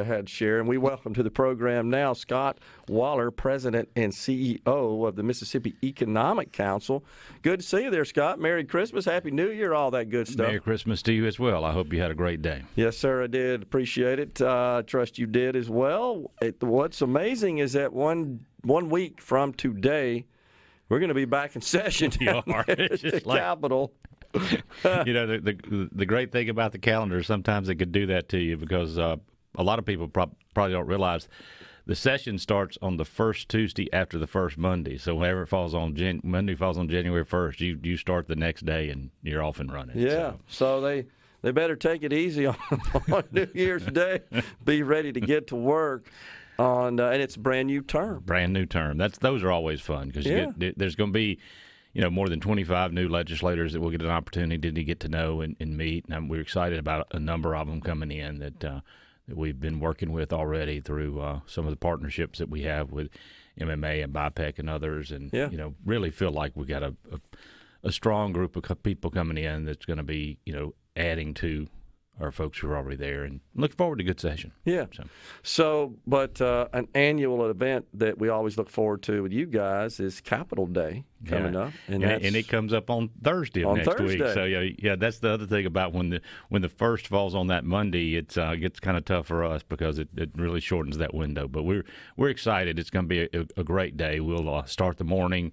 Ahead, Sharon. We welcome to the program now Scott Waller, President and CEO of the Mississippi Economic Council. Good to see you there, Scott. Merry Christmas, Happy New Year, all that good stuff. Merry Christmas to you as well. I hope you had a great day. Yes, sir, I did. Appreciate it. Trust you did as well. What's amazing is that one week from today, we're going to be back in session down there at the Capitol. You know, the great thing about the calendar, sometimes it could do that to you because a lot of people probably don't realize the session starts on the first Tuesday after the first Monday. So whenever it falls on Monday falls on January 1st, you start the next day and you're off and running. Yeah, so they better take it easy on New Year's Day. Be ready to get to work. And it's a brand new term. Brand new term. Those are always fun because there's going to be more than 25 new legislators that we'll get an opportunity to get to know and meet. And we're excited about a number of them coming in that we've been working with already through some of the partnerships that we have with MMA and BIPEC and others. And, really feel like we got a strong group of people coming in that's going to be, adding to our folks who are already there, and look forward to a good session. Yeah. But an annual event that we always look forward to with you guys is Capitol Day coming up, and it comes up on Thursday of next week. So that's the other thing about when the first falls on that Monday, it gets kind of tough for us because it really shortens that window. But we're excited. It's going to be a great day. We'll start the morning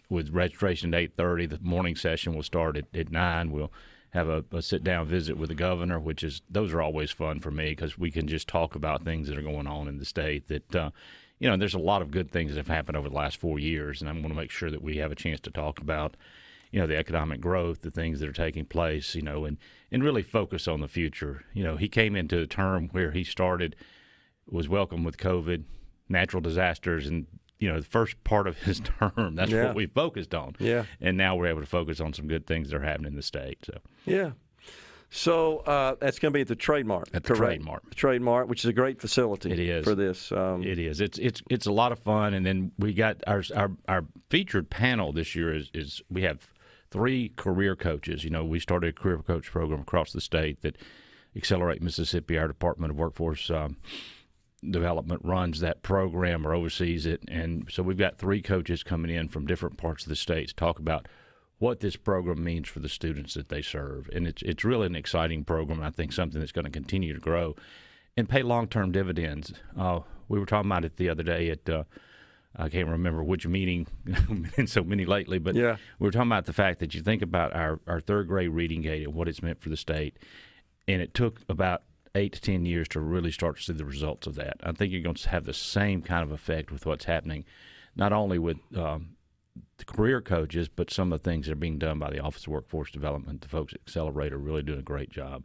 with registration at 8:30. The morning session will start at 9. We'll have a sit-down visit with the governor, those are always fun for me because we can just talk about things that are going on in the state that, there's a lot of good things that have happened over the last 4 years, and I want to make sure that we have a chance to talk about, the economic growth, the things that are taking place, and really focus on the future. He came into a term where he was welcomed with COVID, natural disasters, and the first part of his term, that's what we focused on. Yeah. And now we're able to focus on some good things that are happening in the state. So. Yeah. So that's going to be at the Trademark. At the Trademark. The Trademark, which is a great facility. It is. For this. It is. It's a lot of fun. And then we got our featured panel this year is we have 3 career coaches. We started a career coach program across the state that Accelerate Mississippi, our Department of Workforce Development runs that program or oversees it, and so we've got 3 coaches coming in from different parts of the state to talk about what this program means for the students that they serve. And it's really an exciting program, and I think something that's going to continue to grow and pay long-term dividends. We were talking about it the other day at I can't remember which meeting, been so many lately, but we were talking about the fact that you think about our third-grade reading gate and what it's meant for the state, and it took about 8 to 10 years to really start to see the results of that. I think you're going to have the same kind of effect with what's happening, not only with the career coaches, but some of the things that are being done by the Office of Workforce Development. The folks at Accelerate are really doing a great job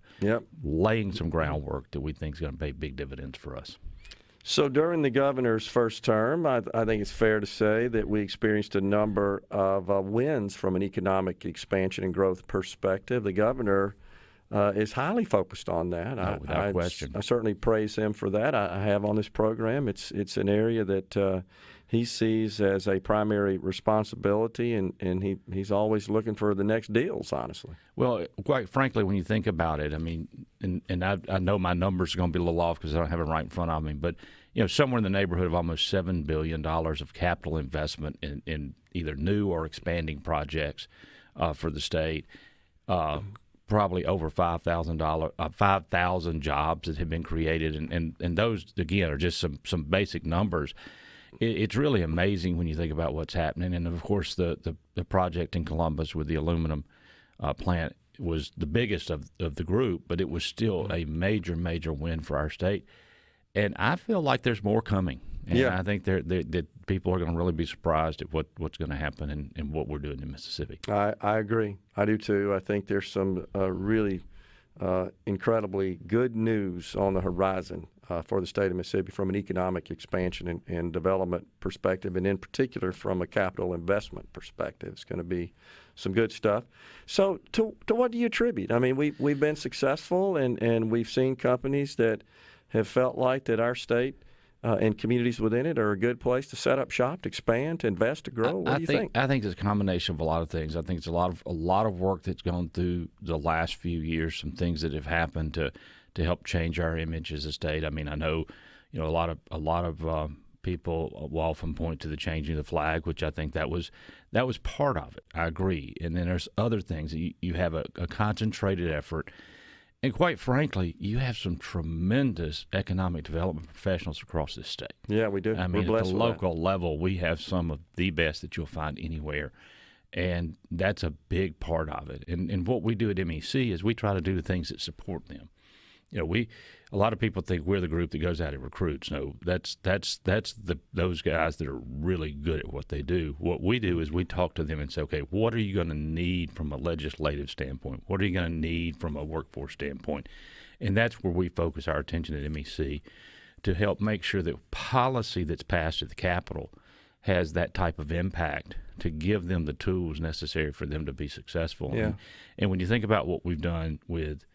laying some groundwork that we think is going to pay big dividends for us. So during the governor's first term, I think it's fair to say that we experienced a number of wins from an economic expansion and growth perspective. The governor is highly focused on that. Without question. I certainly praise him for that. I have on this program. It's an area that he sees as a primary responsibility, and he's always looking for the next deals, honestly. Well, quite frankly, when you think about it, I mean, and I know my numbers are going to be a little off because I don't have it right in front of me, but somewhere in the neighborhood of almost $7 billion of capital investment in either new or expanding projects for the state. Probably over 5,000 jobs that have been created, and those again are just some basic numbers. It's really amazing when you think about what's happening, and of course the project in Columbus with the aluminum plant was the biggest of the group, but it was still a major win for our state, and I feel like there's more coming. And I think that people are going to really be surprised at what's going to happen and what we're doing in Mississippi. I agree. I do too. I think there's some really incredibly good news on the horizon for the state of Mississippi from an economic expansion and development perspective, and in particular from a capital investment perspective. It's going to be some good stuff. So to what do you attribute? I mean, we've been successful, and we've seen companies that have felt like that our state and communities within it are a good place to set up shop, to expand, to invest, to grow. What do you think? I think it's a combination of a lot of things. I think it's a lot of work that's gone through the last few years, some things that have happened to to help change our image as a state. I mean, I know, a lot of people will often point to the changing of the flag, which I think that was part of it. I agree. And then there's other things. You have a concentrated effort. And quite frankly, you have some tremendous economic development professionals across this state. Yeah, we do. I mean, We're at blessed the with local level, we have some of the best that you'll find anywhere. And that's a big part of it. And what we do at MEC is we try to do the things that support them. A lot of people think we're the group that goes out and recruits. No, that's those guys that are really good at what they do. What we do is we talk to them and say, okay, what are you going to need from a legislative standpoint? What are you going to need from a workforce standpoint? And that's where we focus our attention at MEC to help make sure that policy that's passed at the Capitol has that type of impact to give them the tools necessary for them to be successful. Yeah. And when you think about what we've done with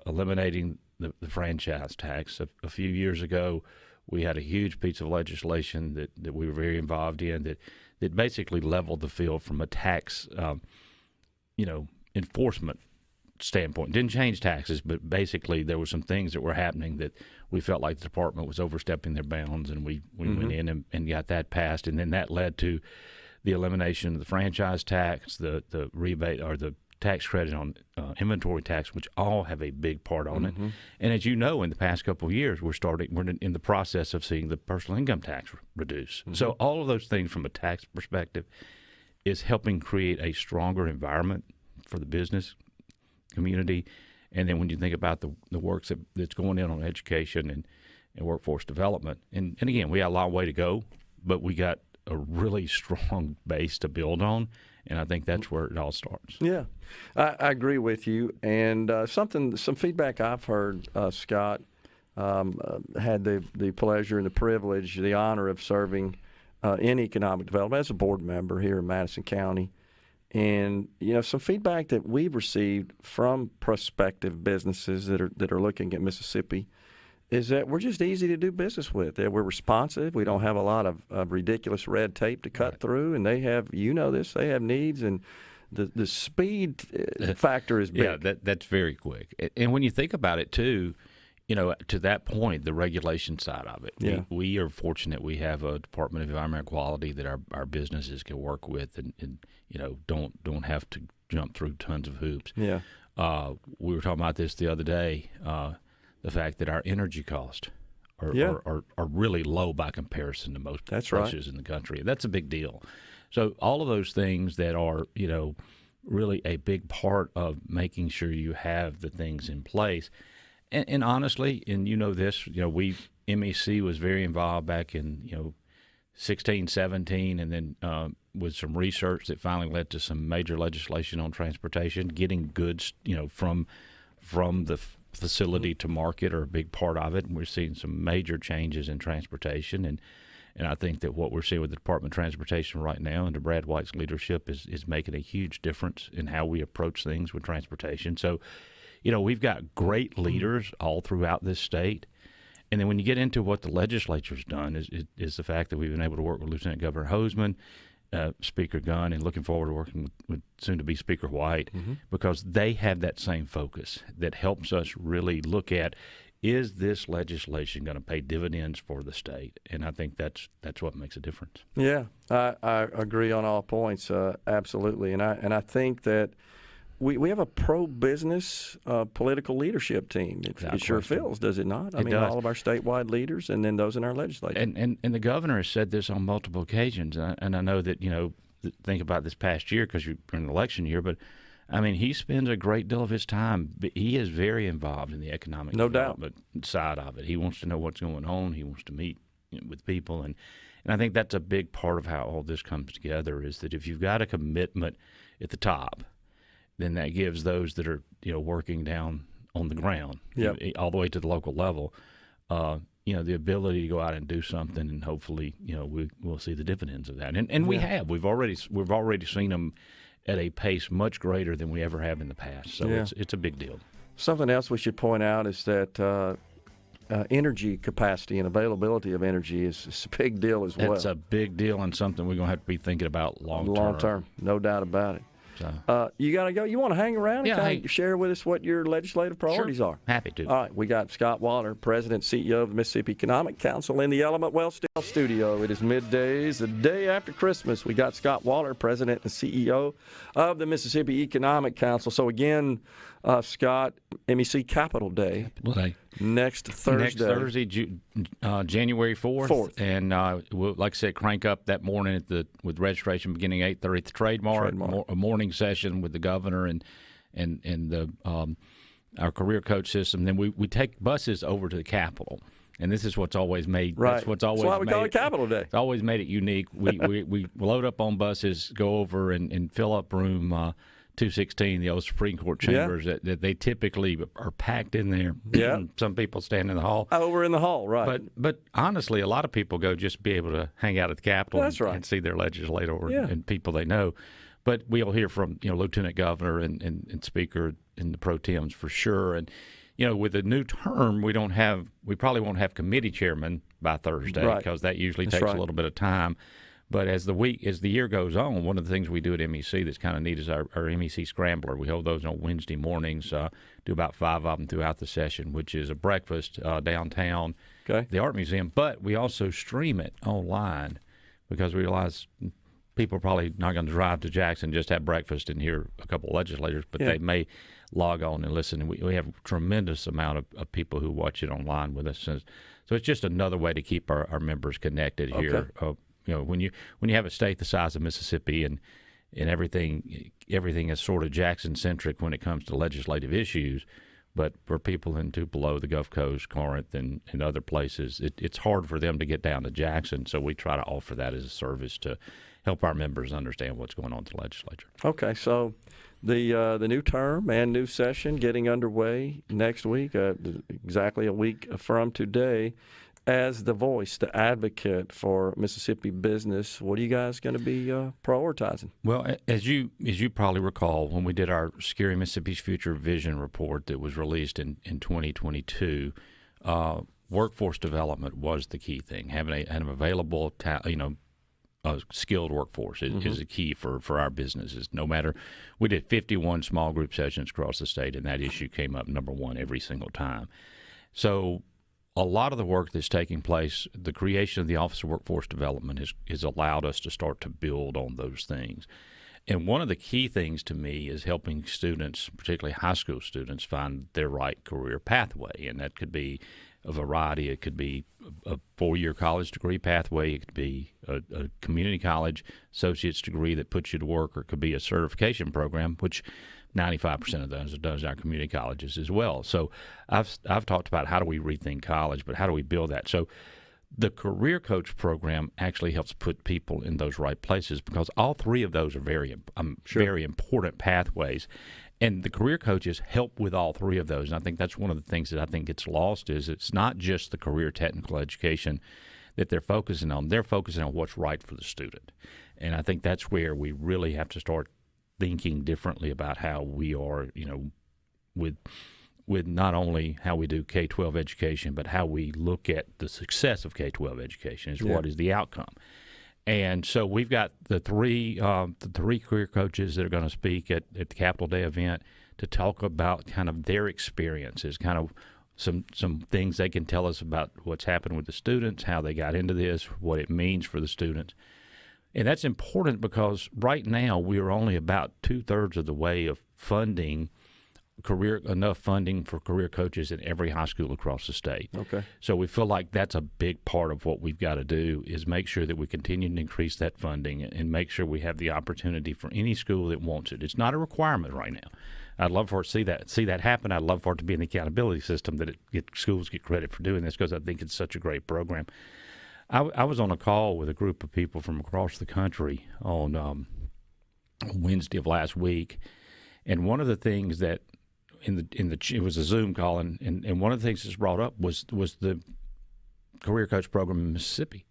eliminating the franchise tax. A few years ago, we had a huge piece of legislation that we were very involved in that basically leveled the field from a tax, enforcement standpoint. Didn't change taxes, but basically there were some things that were happening that we felt like the department was overstepping their bounds, and we went in and got that passed, and then that led to the elimination of the franchise tax, the rebate or the tax credit on inventory tax, which all have a big part on it. And as you know, in the past couple of years, we're in the process of seeing the personal income tax reduce. So all of those things from a tax perspective is helping create a stronger environment for the business community. And then when you think about the work that's going in on education and workforce development, and again, we got a long way to go, but we got a really strong base to build on. And I think that's where it all starts. Yeah, I agree with you. And some feedback I've heard, Scott, had the pleasure and the privilege, the honor of serving in economic development as a board member here in Madison County. And some feedback that we've received from prospective businesses that are looking at Mississippi is that we're just easy to do business with. That we're responsive. We don't have a lot of ridiculous red tape to cut through, and they have, they have needs, and the speed factor is big. Yeah, that's very quick. And when you think about it too, to that point, the regulation side of it, we are fortunate we have a Department of Environmental Quality that our businesses can work with, and don't have to jump through tons of hoops. Yeah, we were talking about this the other day. The fact that our energy costs are really low by comparison to most places in the country. That's a big deal. So all of those things that are, really a big part of making sure you have the things in place. And honestly, and this, MEC was very involved back in, 16, 17, and then with some research that finally led to some major legislation on transportation, getting goods, from the facility to market are a big part of it. And we're seeing some major changes in transportation. And I think that what we're seeing with the Department of Transportation right now under Brad White's leadership is making a huge difference in how we approach things with transportation. So, we've got great leaders all throughout this state. And then when you get into what the legislature's done is the fact that we've been able to work with Lieutenant Governor Hoseman, Speaker Gunn, and looking forward to working with soon-to-be Speaker White, because they have that same focus that helps us really look at, is this legislation going to pay dividends for the state? And I think that's what makes a difference. Yeah, I agree on all points, absolutely. And I think that we have a pro-business political leadership team. It sure feels, does it not? I mean, all of our statewide leaders and then those in our legislature. And the governor has said this on multiple occasions. And I know that, think about this past year because you're in an election year, but, I mean, he spends a great deal of his time. He is very involved in the economic development side of it. He wants to know what's going on. He wants to meet with people. And I think that's a big part of how all this comes together is that if you've got a commitment at the top, then that gives those that are working down on the ground, all the way to the local level, the ability to go out and do something, and hopefully we'll see the dividends of that. And we have. We've already seen them at a pace much greater than we ever have in the past. So it's a big deal. Something else we should point out is that energy capacity and availability of energy is a big deal as well. It's a big deal and something we're going to have to be thinking about long term. No doubt about it. You got to go. You want to hang around and Yeah, kind of share with us what your legislative priorities are? Happy to. All right, we got Scott Waller, President, CEO of the Mississippi Economic Council, in the Element Wealth studio. It is middays, the day after Christmas. We got Scott Waller, President and CEO of the Mississippi Economic Council. So again, Scott, MEC Capitol Day. Next Thursday. Next Thursday, January 4th. And we'll, like I said, crank up that morning with registration beginning 8:30 at the Trade Mart. A morning session with the governor and the our career coach system. Then we take buses over to the Capitol. And this is what's always made. Right. That's what's always why we made call it Capitol Day. It's always made it unique. We load up on buses, go over and fill up room 216, the old Supreme Court chambers that they typically are packed in there. Yeah. Some people stand in the hall. Over in the hall, right. But honestly, a lot of people go just to be able to hang out at the Capitol and see their legislator and people they know. But we'll hear from Lieutenant Governor and Speaker and the pro tems for sure. And with the new term, we probably won't have committee chairman by Thursday because that usually takes a little bit of time. But as the year goes on, one of the things we do at MEC that's kind of neat is our MEC Scrambler. We hold those on Wednesday mornings, do about 5 of them throughout the session, which is a breakfast downtown, the Art Museum. But we also stream it online because we realize people are probably not going to drive to Jackson just have breakfast and hear a couple of legislators, but they may log on and listen. And we have a tremendous amount of people who watch it online with us. So it's just another way to keep our members connected here. When you have a state the size of Mississippi and everything is sort of Jackson centric when it comes to legislative issues, but for people in Tupelo, the Gulf Coast, Corinth, and other places, it's hard for them to get down to Jackson. So we try to offer that as a service to help our members understand what's going on in the legislature. Okay, so the new term and new session getting underway next week, exactly a week from today. As the voice, the advocate for Mississippi business, what are you guys going to be prioritizing? Well, as you probably recall, when we did our Scary Mississippi's Future Vision report that was released in 2022, workforce development was the key thing. Having an available, a skilled workforce is a key for our businesses. No matter, we did 51 small group sessions across the state, and that issue came up number one every single time. So a lot of the work that's taking place, the creation of the Office of Workforce Development has allowed us to start to build on those things. And one of the key things to me is helping students, particularly high school students, find their right career pathway. And that could be a variety. It could be a 4-year college degree pathway. It could be a community college associate's degree that puts you to work, or it could be a certification program, which 95% of those are done at our community colleges as well. So I've talked about how do we rethink college, but how do we build that? So the Career Coach program actually helps put people in those right places, because all three of those are very important pathways. And the career coaches help with all three of those. And I think that's one of the things that I think gets lost is it's not just the career technical education that they're focusing on. They're focusing on what's right for the student. And I think that's where we really have to start thinking differently about how we are, with not only how we do K12 education, but how we look at the success of K12 education is what is the outcome. And so we've got the three career coaches that are going to speak at the Capitol Day event to talk about kind of their experiences, kind of some things they can tell us about what's happened with the students, how they got into this, what it means for the students. And that's important because right now we are only about 2/3 of the way of funding enough funding for career coaches in every high school across the state. Okay. So we feel like that's a big part of what we've got to do is make sure that we continue to increase that funding and make sure we have the opportunity for any school that wants it. It's not a requirement right now. I'd love for it to see that happen. I'd love for it to be in the accountability system that schools get credit for doing this, because I think it's such a great program. I was on a call with a group of people from across the country on Wednesday of last week, and one of the things that it was a Zoom call, and one of the things that's brought up was the career coach program in Mississippi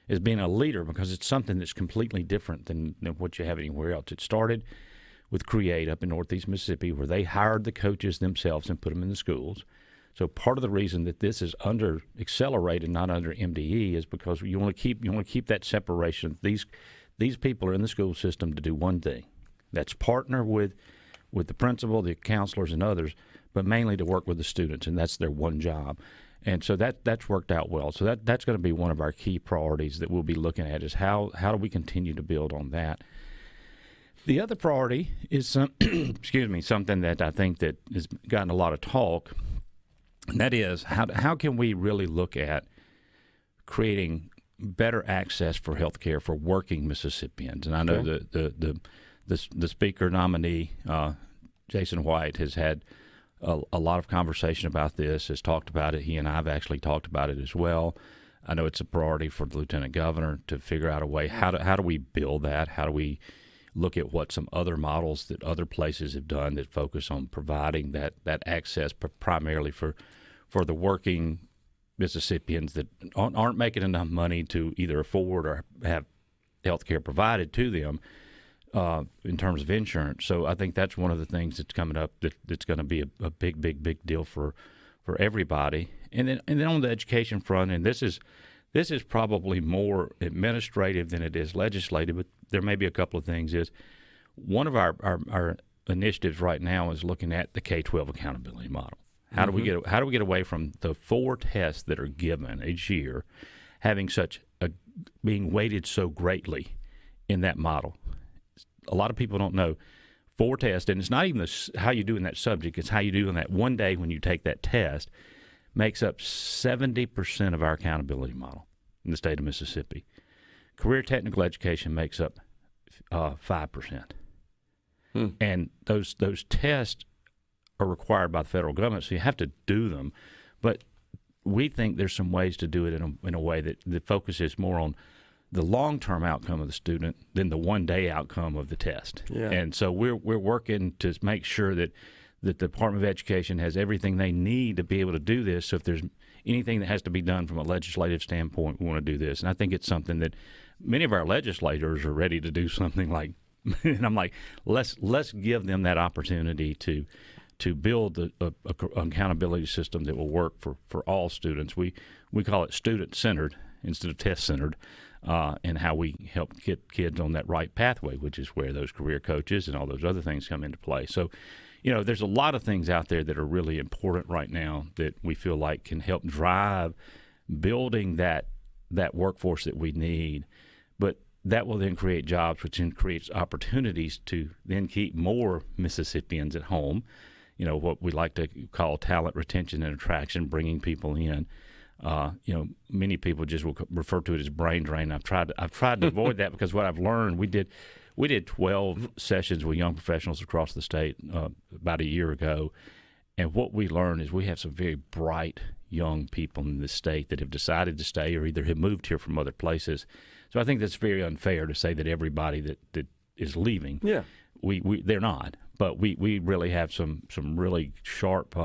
as being a leader, because it's something that's completely different than what you have anywhere else. It started with Create up in Northeast Mississippi, where they hired the coaches themselves and put them in the schools. So part of the reason that this is under accelerated, not under MDE, is because you want to keep that separation. These people are in the school system to do one thing, that's partner with the principal, the counselors, and others, but mainly to work with the students, and that's their one job. And so that's worked out well. So that's going to be one of our key priorities that we'll be looking at is how do we continue to build on that. The other priority is something that I think that has gotten a lot of talk, and that is how can we really look at creating better access for health care for working Mississippians. And I know the speaker nominee, Jason White, has had a lot of conversation about this, has talked about it. He and I have actually talked about it as well. I know it's a priority for the lieutenant governor to figure out a way how do we build that? How do we look at what some other models that other places have done that focus on providing that access primarily for the working Mississippians that aren't making enough money to either afford or have health care provided to them in terms of insurance. So I think that's one of the things that's coming up that's going to be a big deal for everybody. And then on the education front, and this is probably more administrative than it is legislative, but there may be a couple of things. Is one of our initiatives right now is looking at the K12 accountability model. How do we get away from the 4 tests that are given each year, having being weighted so greatly in that model? A lot of people don't know 4 tests, and it's not even how you do in that subject; it's how you do in that one day when you take that test. Makes up 70% of our accountability model in the state of Mississippi. Career technical education makes up 5%, and those tests are required by the federal government, so you have to do them. But we think there's some ways to do it in a way that focuses more on the long-term outcome of the student than the one-day outcome of the test. Yeah. And so we're working to make sure that the Department of Education has everything they need to be able to do this. So if there's anything that has to be done from a legislative standpoint, we want to do this. And I think it's something that many of our legislators are ready to do something like, and I'm like, let's give them that opportunity to build a accountability system that will work for all students. We call it student-centered instead of test-centered, and how we help get kids on that right pathway, which is where those career coaches and all those other things come into play. So, there's a lot of things out there that are really important right now that we feel like can help drive building that workforce that we need. But that will then create jobs, which then creates opportunities to then keep more Mississippians at home. What we like to call talent retention and attraction, bringing people in. Many people just will refer to it as brain drain. I've tried to avoid that because what I've learned, we did 12 sessions with young professionals across the state about a year ago, and what we learned is we have some very bright young people in the state that have decided to stay or either have moved here from other places. So I think that's very unfair to say that everybody that is leaving. Yeah, they're not, but we really have some really sharp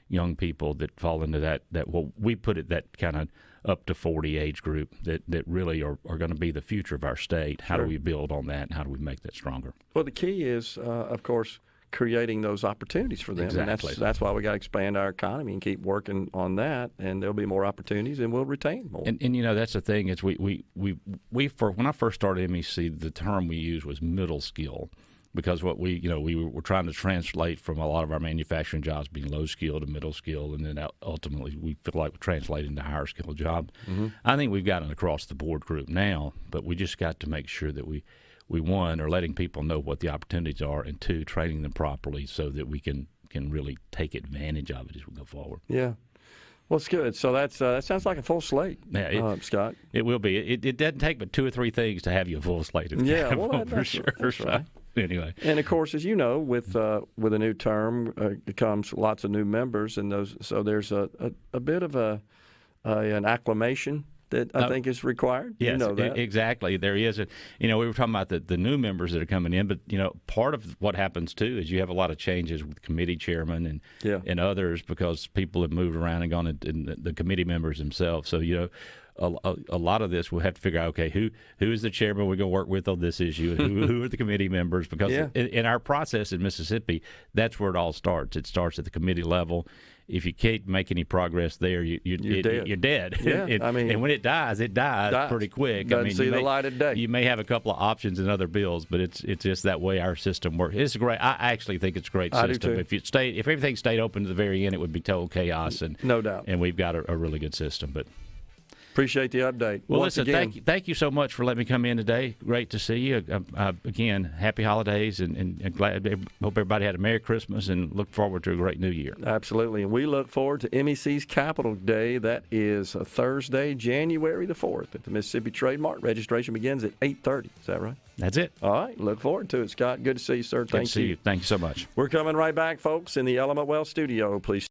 young people that fall into that well, we put it that kind of up to 40 age group that really are going to be the future of our state. How do we build on that, and how do we make that stronger? Well, the key is, of course, creating those opportunities for them. Exactly. And that's why we got to expand our economy and keep working on that, and there'll be more opportunities, and we'll retain more. And that's the thing is we when I first started MEC, the term we used was middle skill. Because what we were trying to translate from a lot of our manufacturing jobs being low skill to middle skill, and then ultimately we feel like we're translating to higher skill jobs. Mm-hmm. I think we've got an across the board group now, but we just got to make sure that we one, are letting people know what the opportunities are, and 2, training them properly so that we can really take advantage of it as we go forward. Yeah. Well, it's good. So that sounds like a full slate, Scott. It will be. It doesn't take but 2 or 3 things to have you a full slate. For sure. That's right. Anyway, and of course, as you know, with a new term comes lots of new members, and so there's a bit of an acclimation that I think is required. Yes, you know that. Exactly. There is we were talking about the new members that are coming in, but part of what happens too is you have a lot of changes with committee chairman and others because people have moved around and gone in the committee members themselves. So a lot of this we'll have to figure out, okay, who is the chairman we're going to work with on this issue, and who are the committee members, because in our process in Mississippi, that's where it all starts. It starts at the committee level, if you can't make any progress there, you're dead. You're dead. Yeah, and when it dies pretty quick. Doesn't see the light of day. You may have a couple of options in other bills, but it's just that way our system works. It's great. I actually think it's a great system. I do too. If everything stayed open to the very end, it would be total chaos. And no doubt. And we've got a really good system. But appreciate the update. Well, Once listen, again, thank you so much for letting me come in today. Great to see you. Again, happy holidays, and glad. Hope everybody had a Merry Christmas, and look forward to a great New Year. Absolutely, and we look forward to MEC's Capitol Day. That is Thursday, January the 4th at the Mississippi Trademark. Registration begins at 8:30. Is that right? That's it. All right. Look forward to it, Scott. Good to see you, sir. Good to see you. Thank you so much. We're coming right back, folks, in the Element Wealth studio. Please